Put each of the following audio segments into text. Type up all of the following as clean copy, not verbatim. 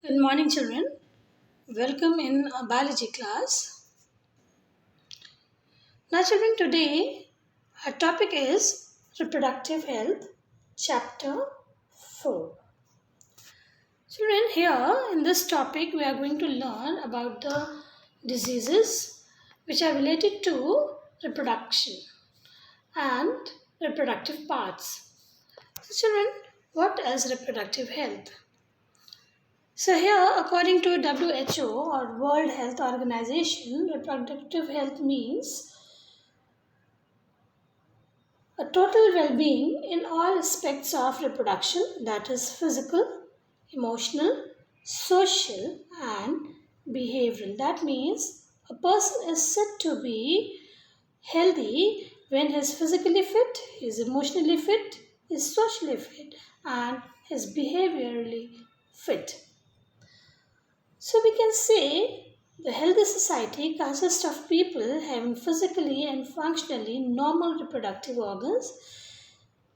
Good morning, children. Welcome in a biology class. Now, children, today our topic is reproductive health, chapter 4. Children, here in this topic, we are going to learn about the diseases which are related to reproduction and reproductive parts. So, children, what is reproductive health? So here, according to WHO or World Health Organization, reproductive health means a total well-being in all aspects of reproduction, that is physical, emotional, social and behavioral. That means a person is said to be healthy when he is physically fit, he is emotionally fit, he is socially fit and he is behaviorally fit. So we can say the healthy society consists of people having physically and functionally normal reproductive organs,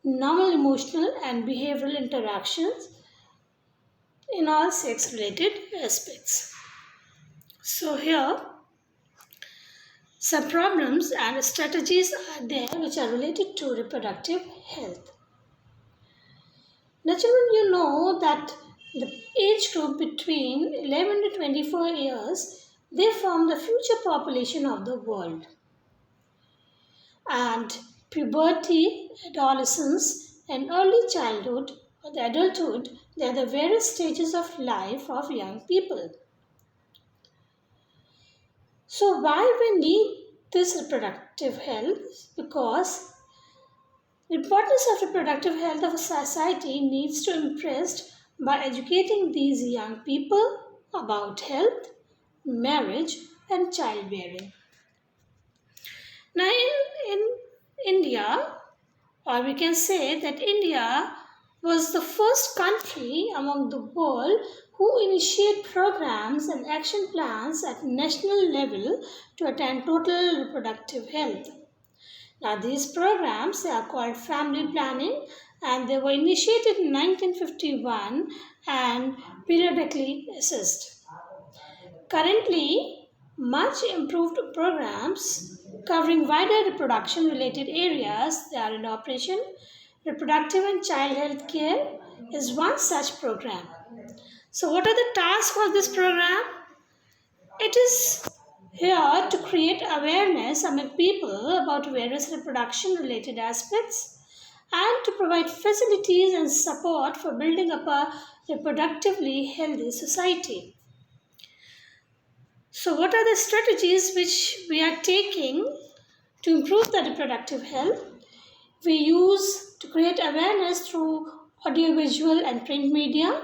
normal emotional and behavioral interactions in all sex related aspects. So here some problems and strategies are there which are related to reproductive health. Now, children, you know that the age group between 11 to 24 years, they form the future population of the world. And puberty, adolescence, and early childhood or the adulthood, they are the various stages of life of young people. So, why we need this reproductive health? Because the importance of reproductive health of a society needs to impressed by educating these young people about health, marriage, and childbearing. Now, in India, or we can say that India was the first country among the world who initiate programs and action plans at national level to attain total reproductive health. Now, these programs they are called family planning and they were initiated in 1951 and periodically assessed. Currently, much improved programs covering wider reproduction related areas they are in operation. Reproductive and child health care is one such program. So, what are the tasks of this program? It is here to create awareness among people about various reproduction related aspects and to provide facilities and support for building up a reproductively healthy society. So, what are the strategies which we are taking to improve the reproductive health? We use to create awareness through audiovisual and print media.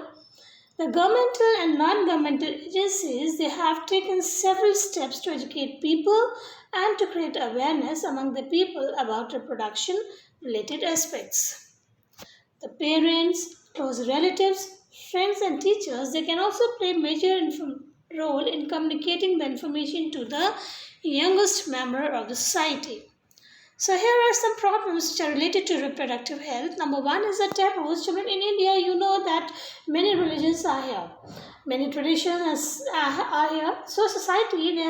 The governmental and non-governmental agencies they have taken several steps to educate people and to create awareness among the people about reproduction related aspects. The parents, close relatives, friends and teachers they can also play major role in communicating the information to the youngest member of the society. So here are some problems which are related to reproductive health. Number one is the taboos. Children in India, you know that many religions are here, many traditions are here. So society they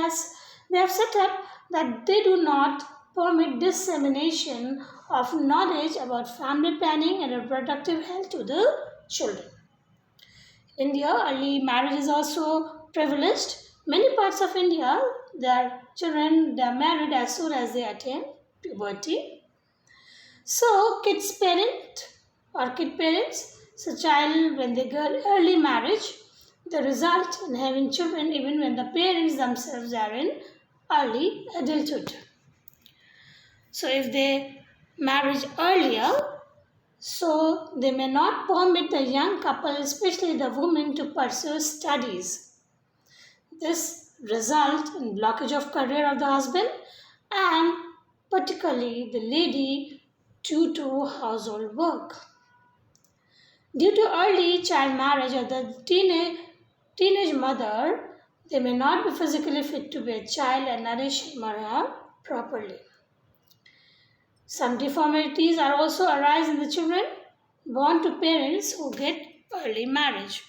have set up that they do not permit dissemination of knowledge about family planning and reproductive health to the children. India, early marriage is also privileged. Many parts of India, their children they are married as soon as they attain puberty. So, kids parent or kid parents, so child when they get early marriage, they result in having children even when the parents themselves are in early adulthood. So, if they marriage earlier, so they may not permit the young couple, especially the woman, to pursue studies. This result in blockage of career of the husband and particularly the lady due to household work. Due to early child marriage of the teenage mother, they may not be physically fit to be a child and nourish him or her properly. Some deformities are also arise in the children born to parents who get early marriage.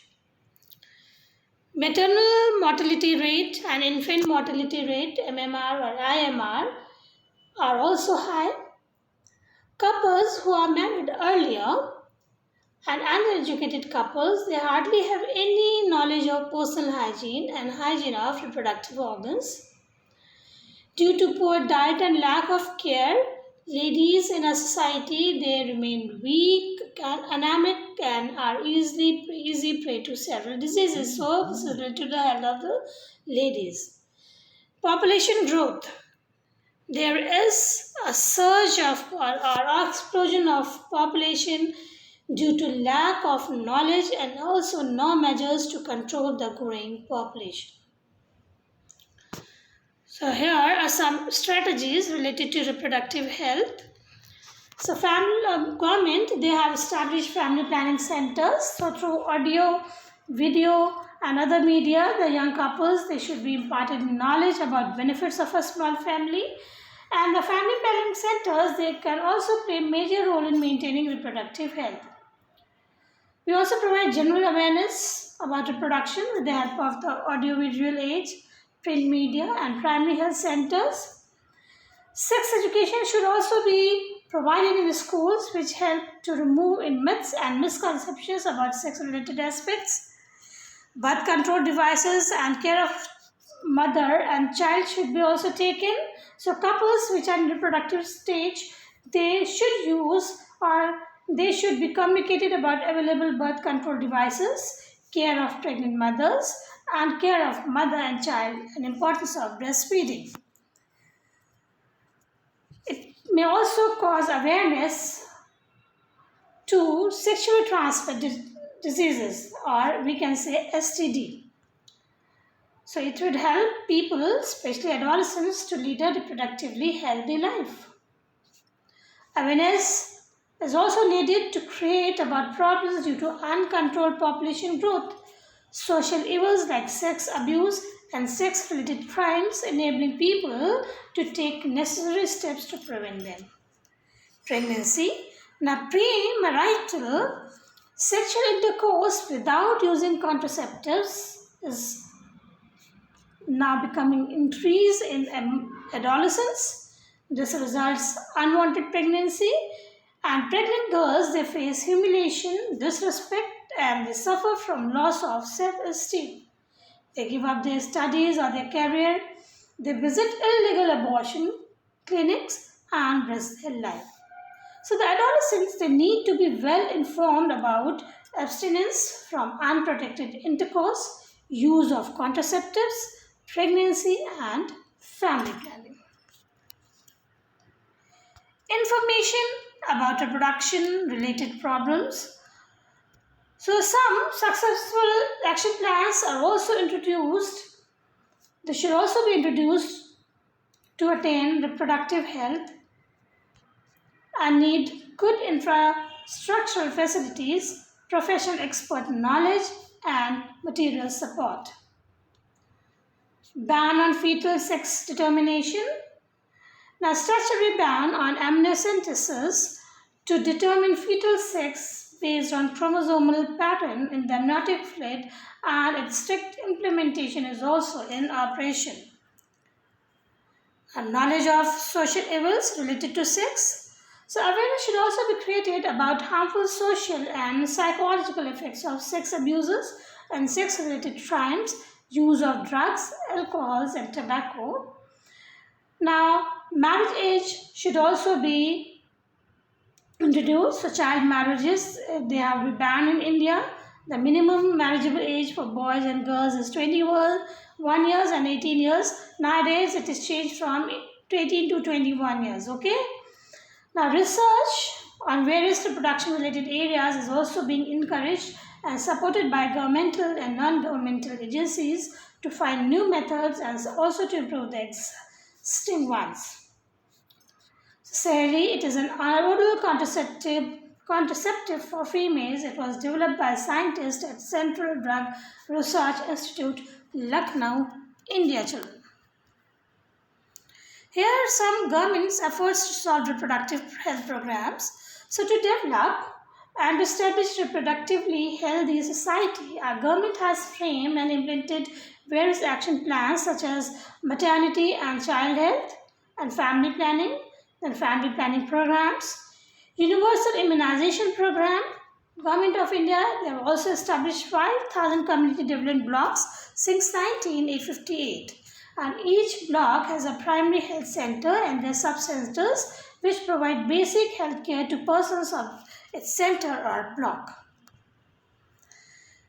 Maternal mortality rate and infant mortality rate, MMR or IMR, are also high. Couples who are married earlier and uneducated couples, they hardly have any knowledge of personal hygiene and hygiene of reproductive organs. Due to poor diet and lack of care, ladies in a society, they remain weak, anemic, and are easy prey to several diseases. So this is related to the health of the ladies. Population growth. There is a surge of or explosion of population due to lack of knowledge and also no measures to control the growing population. So here are some strategies related to reproductive health. So government, they have established family planning centers. So through audio, video and other media, the young couples, they should be imparted knowledge about benefits of a small family. And the family planning centers, they can also play a major role in maintaining reproductive health. We also provide general awareness about reproduction with the help of the audiovisual age, print media and primary health centers. Sex education should also be provided in the schools, which help to remove myths and misconceptions about sex-related aspects. Birth control devices and care of mother and child should be also taken. So couples which are in reproductive stage, they should use or they should be communicated about available birth control devices, care of pregnant mothers, and care of mother and child, and importance of breastfeeding. It may also cause awareness to sexually transmitted diseases, or we can say STD. So it would help people, especially adolescents, to lead a reproductively healthy life. Awareness is also needed to create about problems due to uncontrolled population growth, social evils like sex abuse and sex-related crimes, enabling people to take necessary steps to prevent them. Pregnancy. Now, premarital sexual intercourse without using contraceptives is now becoming increased in adolescence. This results unwanted pregnancy, and pregnant girls, they face humiliation, disrespect, and they suffer from loss of self-esteem. They give up their studies or their career. They visit illegal abortion clinics and risk their life. So the adolescents, they need to be well informed about abstinence from unprotected intercourse, use of contraceptives, pregnancy and family planning. Information about reproduction related problems. So some successful action plans are also introduced. They should also be introduced to attain reproductive health and need good infrastructural facilities, professional expert knowledge and material support. Ban on fetal sex determination. Now, statutory ban on amniocentesis to determine fetal sex based on chromosomal pattern in the amniotic fluid, and its strict implementation is also in operation. And knowledge of social evils related to sex. So awareness should also be created about harmful social and psychological effects of sex abuses and sex-related crimes, use of drugs, alcohols and tobacco. Now, marriage age should also be introduced. So child marriages, they have been banned in India. The minimum marriageable age for boys and girls is 21 years and 18 years. Nowadays, it is changed from 18 to 21 years, okay? Now, research on various reproduction related areas is also being encouraged and supported by governmental and non-governmental agencies to find new methods and also to improve the existing ones. Similarly, it is an oral contraceptive for females. It was developed by scientists at Central Drug Research Institute, Lucknow, India. Children. Here are some government's efforts to solve reproductive health programs. So to develop And to establish reproductively healthy society, our government has framed and implemented various action plans such as maternity and child health and family planning programs, universal immunization program. Government of India, they have also established 5,000 community development blocks since 1958. And each block has a primary health center and their sub-centers which provide basic health care to persons of its center or block.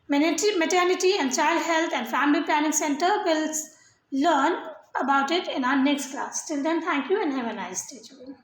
Maternity and Child Health and Family Planning Center will learn about it in our next class. Till then, thank you and have a nice day, children.